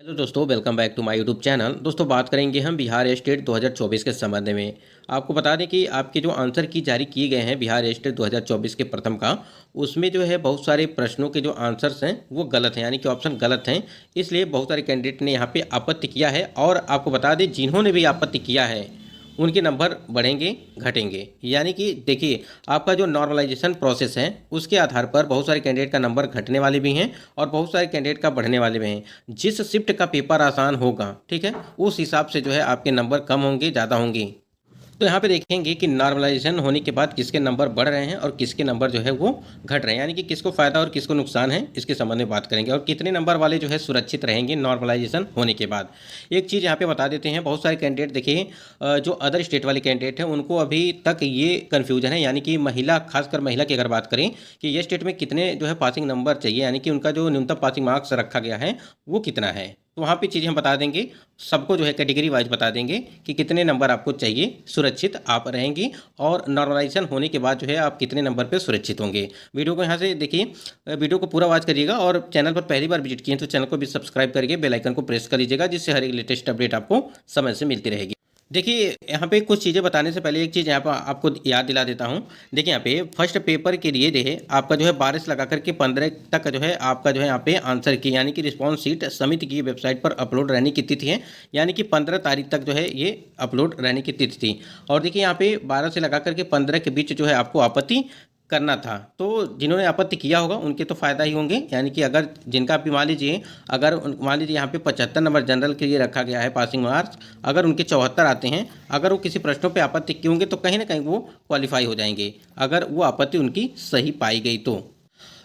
Hello दोस्तों, welcome back to my YouTube channel. दोस्तों, बात करेंगे हम बिहार स्टेट 2024 के संबंध में। आपको बता दें कि आपके जो आंसर की जारी किए गए हैं बिहार स्टेट 2024 के प्रथम का, उसमें जो है बहुत सारे प्रश्नों के जो आंसर्स हैं वो गलत हैं, यानी कि ऑप्शन गलत हैं। इसलिए बहुत सारे कैंडिडेट ने यहाँ पे आपत्ति किया है। और आपको बता दें, जिन्होंने भी आपत्ति किया है उनके नंबर बढ़ेंगे घटेंगे। यानी कि देखिए, आपका जो नॉर्मलाइजेशन प्रोसेस है उसके आधार पर बहुत सारे कैंडिडेट का नंबर घटने वाले भी हैं और बहुत सारे कैंडिडेट का बढ़ने वाले भी हैं। जिस शिफ्ट का पेपर आसान होगा, ठीक है, उस हिसाब से जो है आपके नंबर कम होंगे ज़्यादा होंगे। तो यहाँ पे देखेंगे कि नॉर्मलाइजेशन होने के बाद किसके नंबर बढ़ रहे हैं और किसके नंबर जो है वो घट रहे हैं, यानी कि किसको फ़ायदा और किसको नुकसान है, इसके संबंध में बात करेंगे। और कितने नंबर वाले जो है सुरक्षित रहेंगे नॉर्मलाइजेशन होने के बाद। एक चीज़ यहाँ पे बता देते हैं, बहुत सारे कैंडिडेट देखिए, जो अदर स्टेट वाले कैंडिडेट हैं उनको अभी तक ये कन्फ्यूजन है, यानी कि महिला, खासकर महिला की अगर बात करें कि ये स्टेट में कितने जो है पासिंग नंबर चाहिए, यानी कि उनका जो न्यूनतम पासिंग मार्क्स रखा गया है वो कितना है। तो वहाँ पे चीज़ें हम बता देंगे, सबको जो है कैटेगरी वाइज बता देंगे कि कितने नंबर आपको चाहिए, सुरक्षित आप रहेंगी और नॉर्मलाइजेशन होने के बाद जो है आप कितने नंबर पे सुरक्षित होंगे। वीडियो को यहाँ से देखिए, वीडियो को पूरा वॉच करिएगा और चैनल पर पहली बार विजिट किए तो चैनल को भी सब्सक्राइब करिए, बेल आइकन को प्रेस कर लीजिएगा, जिससे हर एक लेटेस्ट अपडेट आपको समय से मिलती रहेगी। देखिए, यहाँ पे कुछ चीज़ें बताने से पहले एक चीज़ यहाँ पर आपको याद दिला देता हूँ। देखिए, यहाँ पे फर्स्ट पेपर के लिए जो है आपका जो है 12 से लगा करके 15 तक जो है आपका जो है यहाँ पे आंसर की, यानी कि रिस्पॉन्स शीट समिति की वेबसाइट पर अपलोड रहने की तिथि है, यानी कि 15 तारीख तक जो है ये अपलोड रहने की तिथि थी। और देखिए, यहाँ पे 12 से लगा करके 15 के बीच जो है आपको आपत्ति करना था। तो जिन्होंने आपत्ति किया होगा उनके तो फ़ायदा ही होंगे, यानी कि अगर जिनका भी मान लीजिए, अगर मान लीजिए यहाँ पे 75 नंबर जनरल के लिए रखा गया है पासिंग मार्क्स, अगर उनके 74 आते हैं, अगर वो किसी प्रश्नों पे आपत्ति किए होंगे तो कहीं ना कहीं वो क्वालिफाई हो जाएंगे, अगर वो आपत्ति उनकी सही पाई गई तो।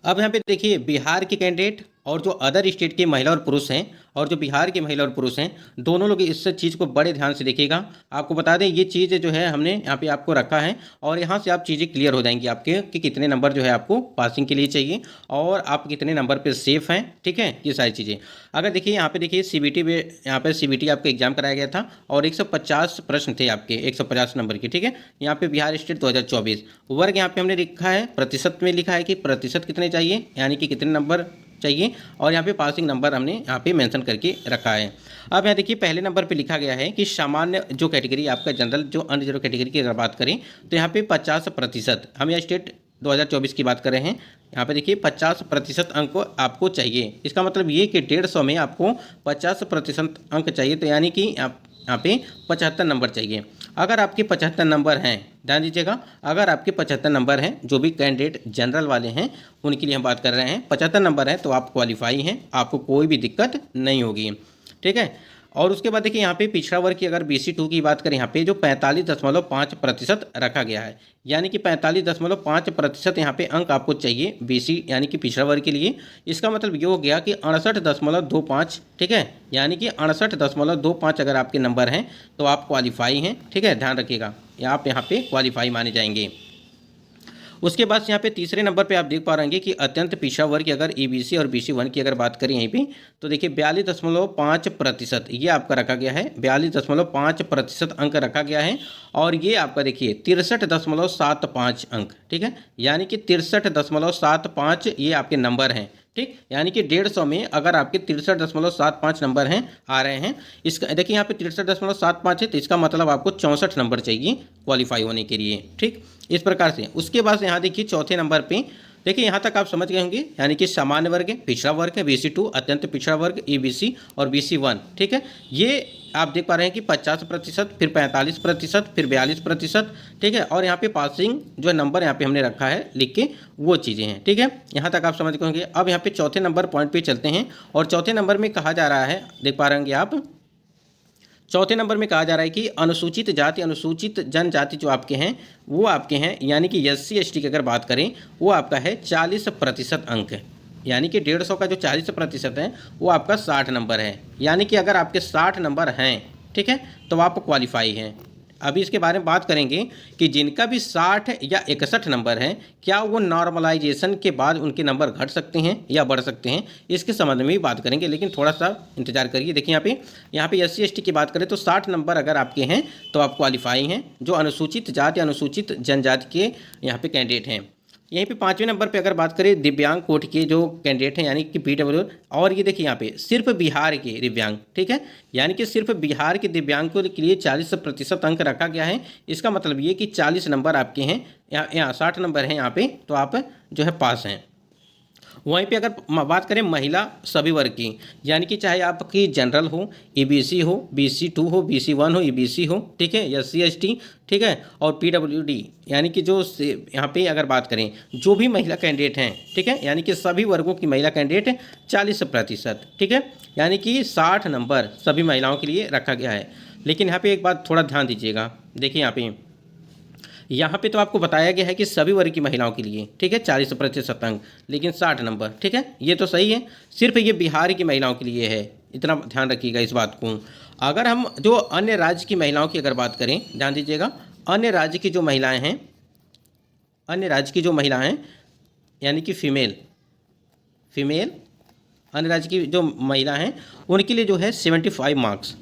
अब यहाँ पे देखिए, बिहार के कैंडिडेट और जो अदर स्टेट के महिला और पुरुष हैं, और जो बिहार के महिला और पुरुष हैं, दोनों लोग इस चीज़ को बड़े ध्यान से देखिएगा। आपको बता दें, ये चीज़ जो है हमने यहाँ पे आपको रखा है और यहाँ से आप चीज़ें क्लियर हो जाएंगी आपके कि कितने नंबर जो है आपको पासिंग के लिए चाहिए और आप कितने नंबर पे सेफ हैं, ठीक है, ये सारी चीज़ें। अगर देखिए, यहाँ पे देखिए सीबीटी में, यहाँ पे सीबीटी आपका एग्जाम कराया गया था और 150 प्रश्न थे आपके, 150 नंबर के, ठीक है। यहाँ पे बिहार स्टेट 2024 वर्ग यहाँ पे हमने लिखा है, प्रतिशत में लिखा है कि प्रतिशत कितने चाहिए, यानी कि कितने नंबर चाहिए, और यहाँ पे पासिंग नंबर हमने यहाँ पे मेंशन करके रखा है। अब यहाँ देखिए, पहले नंबर पे लिखा गया है कि सामान्य जो कैटेगरी आपका जनरल, जो अन्य जो कैटेगरी की अगर बात करें तो यहाँ पे 50%, हम यहाँ स्टेट 2024 की बात कर रहे हैं, यहाँ पे देखिए 50% अंक आपको चाहिए। इसका मतलब ये कि 150 में आपको 50% अंक चाहिए, तो यानी कि यहाँ पे 75 नंबर चाहिए। अगर आपके 75 नंबर हैं, ध्यान दीजिएगा, अगर आपके 75 नंबर हैं, जो भी कैंडिडेट जनरल वाले हैं उनके लिए हम बात कर रहे हैं, 75 नंबर है तो आप क्वालिफाई हैं, आपको कोई भी दिक्कत नहीं होगी, ठीक है। और उसके बाद देखिए, यहाँ पे पिछड़ा वर्ग की अगर BC2 की बात करें, यहाँ पे जो 45.5% रखा गया है, यानी कि 45.5% यहाँ पे अंक आपको चाहिए BC, यानी कि पिछड़ा वर्ग के लिए। इसका मतलब ये हो गया कि 68.25, ठीक है, यानी कि 68.25 अगर आपके नंबर हैं तो आप क्वालिफाई हैं, ठीक है, ध्यान रखिएगा, आप यहाँ पे क्वालिफाई माने जाएंगे। उसके बाद यहाँ पे तीसरे नंबर पे आप देख पा रहे हैं कि अत्यंत पिछड़ा वर्ग की अगर EBC और BC1 की अगर बात करें यहीं पे, तो देखिए 42.5% ये आपका रखा गया है, 42.5% अंक रखा गया है। और ये आपका देखिए 63.75 अंक, ठीक है, यानी कि 63.75 ये आपके नंबर हैं, ठीक, यानी कि 150 में अगर आपके 63.75 नंबर हैं आ रहे हैं, इसका देखिए यहाँ पे 63.75 है, तो इसका मतलब आपको 64 नंबर चाहिए क्वालिफाई होने के लिए, ठीक, इस प्रकार से। उसके बाद यहाँ देखिए चौथे नंबर पे, देखिए यहाँ तक आप समझ गए होंगे, यानी कि सामान्य वर्ग है, पिछड़ा वर्ग है BC2, अत्यंत पिछड़ा वर्ग EBC और BC1, ठीक है। ये आप देख पा रहे हैं कि 50%, फिर 45%, फिर 42%, ठीक है। और यहाँ पे पासिंग जो नंबर यहाँ पे हमने रखा है लिख के, वो चीज़ें हैं, ठीक है, यहाँ तक आप समझ गए होंगे। अब यहाँ पे चौथे नंबर पॉइंट पे चलते हैं, और चौथे नंबर में कहा जा रहा है, देख पा रहे होंगे आप, चौथे नंबर में कहा जा रहा है कि अनुसूचित जाति, अनुसूचित जनजाति जो आपके हैं वो आपके हैं, यानी कि SC ST की अगर बात करें वो आपका है 40% अंक, यानी कि 150 का जो 40% है वो आपका 60 नंबर है, यानी कि अगर आपके 60 नंबर हैं, ठीक है, तो आप क्वालिफाई हैं। अभी इसके बारे में बात करेंगे कि जिनका भी 60 या 61 नंबर हैं, क्या वो नॉर्मलाइजेशन के बाद उनके नंबर घट सकते हैं या बढ़ सकते हैं, इसके संबंध में भी बात करेंगे, लेकिन थोड़ा सा इंतजार करिए। देखिए यहाँ पे SC ST की बात करें तो 60 नंबर अगर आपके हैं तो आप क्वालिफाई हैं, जो अनुसूचित जाति या अनुसूचित जनजाति के यहाँ पे कैंडिडेट हैं। यहीं पे 5वें नंबर पे अगर बात करें दिव्यांग कोटि के जो कैंडिडेट हैं यानी कि पीडब्ल्यू, और ये देखिए यहाँ पे सिर्फ बिहार के दिव्यांग, ठीक है, यानी कि सिर्फ बिहार के दिव्यांगों के लिए 40% अंक रखा गया है। इसका मतलब ये कि 40 नंबर आपके हैं, यहाँ 60 नंबर हैं यहाँ पे, तो आप जो है पास हैं। वहीं पे अगर बात करें महिला सभी वर्ग की, यानी कि चाहे आपकी जनरल हो, ईबीसी हो, BC2 हो, BC1 हो, ईबीसी हो, ठीक है, SC ST, ठीक है, और पीडब्ल्यूडी, यानी कि जो यहाँ पे अगर बात करें जो भी महिला कैंडिडेट हैं, ठीक है, यानी कि सभी वर्गों की महिला कैंडिडेट 40%, ठीक है, यानी कि 60 नंबर सभी महिलाओं के लिए रखा गया है। लेकिन यहाँ पे एक बात थोड़ा ध्यान दीजिएगा, देखिए यहाँ पे तो आपको बताया गया है कि सभी वर्ग की महिलाओं के लिए, ठीक है, 40% अंक, लेकिन 60 नंबर, ठीक है, ये तो सही है, सिर्फ ये बिहार की महिलाओं के लिए है, इतना ध्यान रखिएगा इस बात को। अगर हम जो अन्य राज्य की महिलाओं की अगर बात करें, ध्यान दीजिएगा, अन्य राज्य की जो महिलाएं हैं, अन्य राज्य की जो महिलाएं हैं यानी कि फीमेल, अन्य राज्य की जो महिला हैं उनके लिए जो है 75 मार्क्स,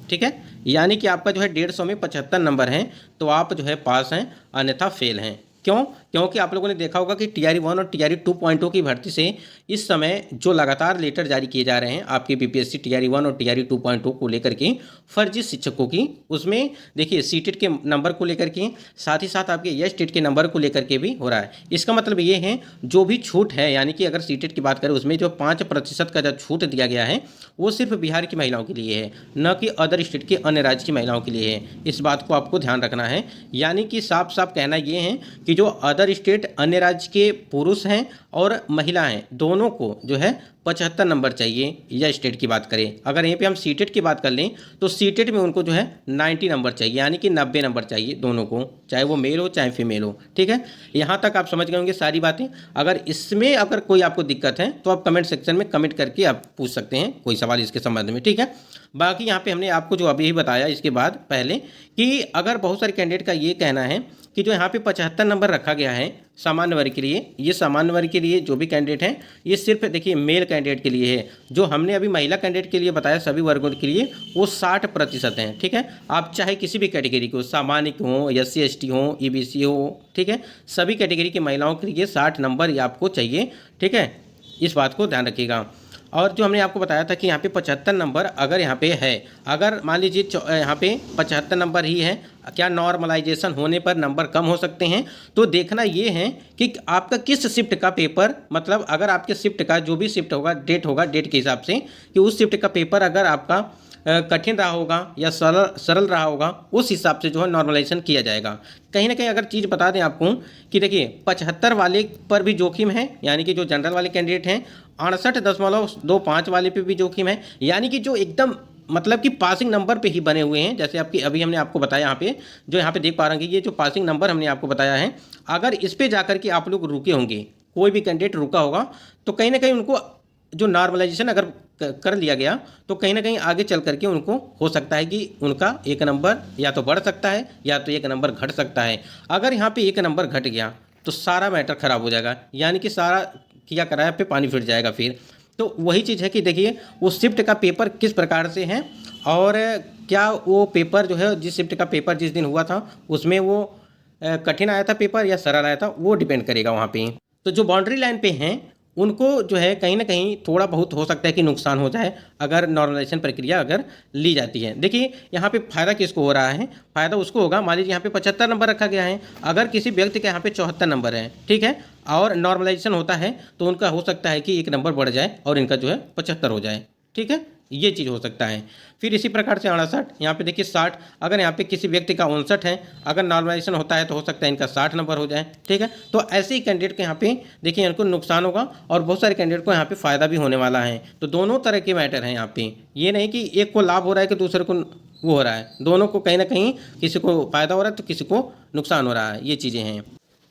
ठीक है, यानी कि आपका जो है 150 में 75 नंबर हैं, तो आप जो है पास हैं, अन्यथा फेल हैं। क्यों? क्योंकि आप लोगों ने देखा होगा कि TRE 1 और TRE 2.0 की भर्ती से इस समय जो लगातार लेटर जारी किए जा रहे हैं आपके BPSC TRE 1 और TRE 2.0 को लेकर के फर्जी शिक्षकों की, उसमें देखिए सीटेट के नंबर को लेकर के, साथ ही साथ आपके टेट के नंबर को लेकर के भी हो रहा है। इसका मतलब ये है जो भी छूट है, यानी कि अगर सीटेट की बात करें उसमें जो 5% का जो छूट दिया गया है वो सिर्फ बिहार की महिलाओं के लिए है, न कि अदर स्टेट के अन्य राज्य की महिलाओं के लिए है। इस बात को आपको ध्यान रखना है। यानी कि साफ साफ कहना ये है कि जो अदर स्टेट अन्य राज्य के पुरुष हैं और महिलाएं दोनों को जो है 75 नंबर चाहिए, या स्टेट की बात करें। अगर यहीं पे हम सीटेट की बात कर लें तो सीटेट में उनको जो है 90 नंबर चाहिए, यानी कि 90 नंबर चाहिए दोनों को, चाहे वो मेल हो चाहे फीमेल हो, ठीक है। यहाँ तक आप समझ गए होंगे सारी बातें। अगर इसमें अगर कोई आपको दिक्कत है तो आप कमेंट सेक्शन में कमेंट करके आप पूछ सकते हैं कोई सवाल इसके संबंध में, ठीक है। बाकी यहाँ पे हमने आपको जो अभी बताया इसके बाद पहले कि अगर बहुत सारे कैंडिडेट का ये कहना है कि जो यहाँ पे 75 नंबर रखा गया है सामान्य वर्ग के लिए, ये सामान्य वर्ग के लिए जो भी कैंडिडेट हैं ये सिर्फ देखिए मेल कैंडिडेट के लिए है। जो हमने अभी महिला कैंडिडेट के लिए बताया सभी वर्गों के लिए वो 60% हैं, ठीक है। आप चाहे किसी भी कैटेगरी को, सामान्य हो, SC ST हो, EBC हो, ठीक है, सभी कैटेगरी की महिलाओं के लिए 60 नंबर ये आपको चाहिए, ठीक है, इस बात को ध्यान रखिएगा। और जो हमने आपको बताया था कि यहाँ पे 75 नंबर अगर यहाँ पे है, अगर मान लीजिए यहाँ पे 75 नंबर ही है, क्या नॉर्मलाइजेशन होने पर नंबर कम हो सकते हैं? तो देखना ये है कि आपका किस शिफ्ट का पेपर, मतलब अगर आपके शिफ्ट का जो भी शिफ्ट होगा डेट के हिसाब से, कि उस शिफ्ट का पेपर अगर आपका कठिन रहा होगा या सरल रहा होगा, उस हिसाब से जो है नॉर्मलाइजेशन किया जाएगा। कहीं ना कहीं अगर चीज़ बता दें आपको कि देखिए 75 वाले पर भी जोखिम है, यानी कि जो जनरल वाले कैंडिडेट हैं, 68.25 वाले पे भी जोखिम है, यानी कि जो एकदम मतलब कि पासिंग नंबर पे ही बने हुए हैं। जैसे आपकी अभी हमने आपको बताया यहाँ पे, जो यहाँ पे देख पा रहे हैं कि ये जो पासिंग नंबर हमने आपको बताया है, अगर इस पे जाकर के आप लोग रुके होंगे, कोई भी कैंडिडेट रुका होगा, तो कहीं ना कहीं उनको जो नॉर्मलाइजेशन अगर कर लिया गया तो कहीं ना कहीं आगे चल करके उनको हो सकता है कि उनका एक नंबर या तो बढ़ सकता है या तो एक नंबर घट सकता है। अगर यहाँ पे एक नंबर घट गया तो सारा मैटर खराब हो जाएगा, यानी कि सारा किया कराया पे पानी फिर जाएगा फिर। तो वही चीज़ है कि देखिए वो शिफ्ट का पेपर किस प्रकार से है, और क्या वो पेपर जो है जिस शिफ्ट का पेपर जिस दिन हुआ था उसमें वो कठिन आया था पेपर या सरल आया था, वो डिपेंड करेगा वहाँ पे। तो जो बाउंड्री लाइन पे हैं उनको जो है कहीं ना कहीं थोड़ा बहुत हो सकता है कि नुकसान हो जाए अगर नॉर्मलाइजेशन प्रक्रिया अगर ली जाती है। देखिए यहाँ पे फ़ायदा किसको हो रहा है? फ़ायदा उसको होगा, मान लीजिए यहाँ पे 75 नंबर रखा गया है, अगर किसी व्यक्ति का यहाँ पे 74 नंबर है, ठीक है, और नॉर्मलाइजेशन होता है तो उनका हो सकता है कि एक नंबर बढ़ जाए और इनका जो है 75 हो जाए, ठीक है, ये चीज़ हो सकता है। फिर इसी प्रकार से 68, यहाँ पे देखिए 60, अगर यहाँ पे किसी व्यक्ति का 59 है, अगर नॉर्मलाइजेशन होता है तो हो सकता है इनका 60 नंबर हो जाए, ठीक है। तो ऐसे ही कैंडिडेट के यहाँ पे देखिए इनको नुकसान होगा और बहुत सारे कैंडिडेट को यहाँ पे फ़ायदा भी होने वाला है। तो दोनों तरह के मैटर हैं यहाँ पे, ये नहीं कि एक को लाभ हो रहा है कि दूसरे को वो हो रहा है, दोनों को कहीं ना कहीं किसी को फ़ायदा हो रहा है तो किसी को नुकसान हो रहा है, ये चीज़ें हैं।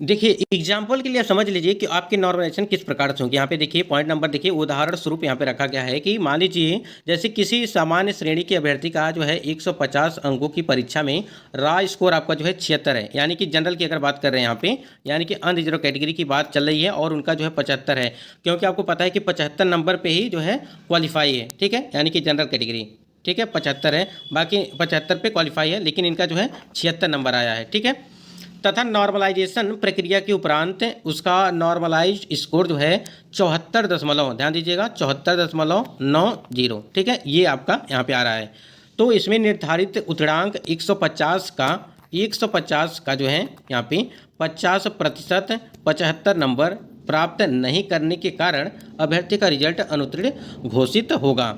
देखिए एग्जाम्पल के लिए आप समझ लीजिए कि आपके नॉर्मलाइजेशन किस प्रकार से होंगे। यहाँ पे देखिए पॉइंट नंबर देखिए उदाहरण स्वरूप यहाँ पे रखा गया है कि मान लीजिए जैसे किसी सामान्य श्रेणी के अभ्यर्थी का जो है 150 अंकों की परीक्षा में रॉ स्कोर आपका जो है 76 है, यानी कि जनरल की अगर बात कर रहे हैं यहाँ पे, यानी कि अनरिजर्व कैटेगरी की बात चल रही है, और उनका जो है 75 है, क्योंकि आपको पता है कि 75 नंबर पर ही जो है क्वालिफाई है, ठीक है, यानी कि जनरल कैटेगरी, ठीक है, 75 है, बाकी 75 पे क्वालिफाई है, लेकिन इनका जो है 76 नंबर आया है, ठीक है। तथा नॉर्मलाइजेशन प्रक्रिया के उपरांत उसका नॉर्मलाइज स्कोर जो है 74 ध्यान दीजिएगा 74.90, ठीक है, ये आपका यहाँ पे आ रहा है। तो इसमें निर्धारित उत्तरांक 150 का जो है यहाँ पे 50% 75 नंबर प्राप्त नहीं करने के कारण अभ्यर्थी का रिजल्ट अनुत्तीर्ण घोषित होगा।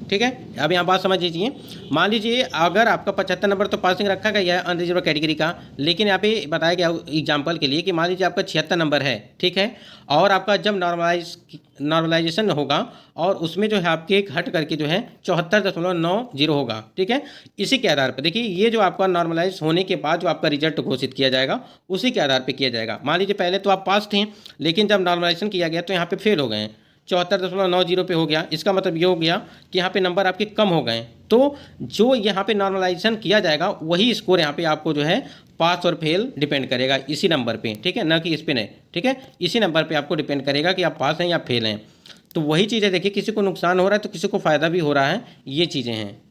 ठीक है, अब यहाँ बात समझ लीजिए। मान लीजिए अगर आपका 75 नंबर तो पासिंग रखा गया है अनरिजर्व कैटेगरी का, लेकिन यहाँ पे बताया गया एग्जाम्पल के लिए कि मान लीजिए आपका 76 नंबर है, ठीक है, और आपका जब नॉर्मलाइजेशन होगा और उसमें जो है आपके एक हट करके जो है 74.90 होगा। ठीक है, इसी के आधार पर देखिए ये जो आपका नॉर्मलाइज होने के बाद जो आपका रिजल्ट घोषित किया जाएगा उसी के आधार पर किया जाएगा। मान लीजिए पहले तो आप पास थे, लेकिन जब नॉर्मलाइजेशन किया गया तो यहाँ पे फेल हो गए हैं, 74.90 पे हो गया। इसका मतलब ये हो गया कि यहाँ पे नंबर आपके कम हो गए। तो जो यहाँ पे नॉर्मलाइजेशन किया जाएगा वही स्कोर यहाँ पे आपको जो है पास और फेल डिपेंड करेगा इसी नंबर पे, ठीक है, ना कि इस पे नहीं, ठीक है, इसी नंबर पे आपको डिपेंड करेगा कि आप पास हैं या फेल हैं। तो वही चीज़ें देखिए, किसी को नुकसान हो रहा है तो किसी को फ़ायदा भी हो रहा है, ये चीज़ें हैं।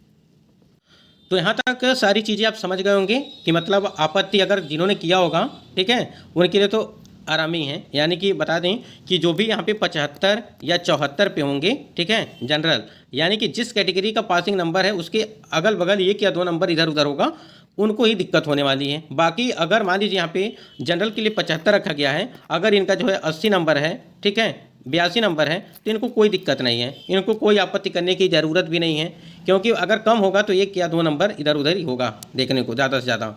तो यहाँ तक सारी चीज़ें आप समझ गए होंगे कि मतलब आपत्ति अगर जिन्होंने किया होगा, ठीक है, उनके लिए तो आरामी है। यानी कि बता दें कि जो भी यहाँ पे 75 या 74 पे होंगे, ठीक है, जनरल, यानी कि जिस कैटेगरी का पासिंग नंबर है उसके अगल बगल एक या दो नंबर इधर उधर होगा, उनको ही दिक्कत होने वाली है। बाकी अगर मान लीजिए यहाँ पे जनरल के लिए 75 रखा गया है, अगर इनका जो है 80 नंबर है, ठीक है, 82 नंबर है, तो इनको कोई दिक्कत नहीं है, इनको कोई आपत्ति करने की ज़रूरत भी नहीं है, क्योंकि अगर कम होगा तो एक या दो नंबर इधर उधर ही होगा देखने को ज़्यादा से ज़्यादा।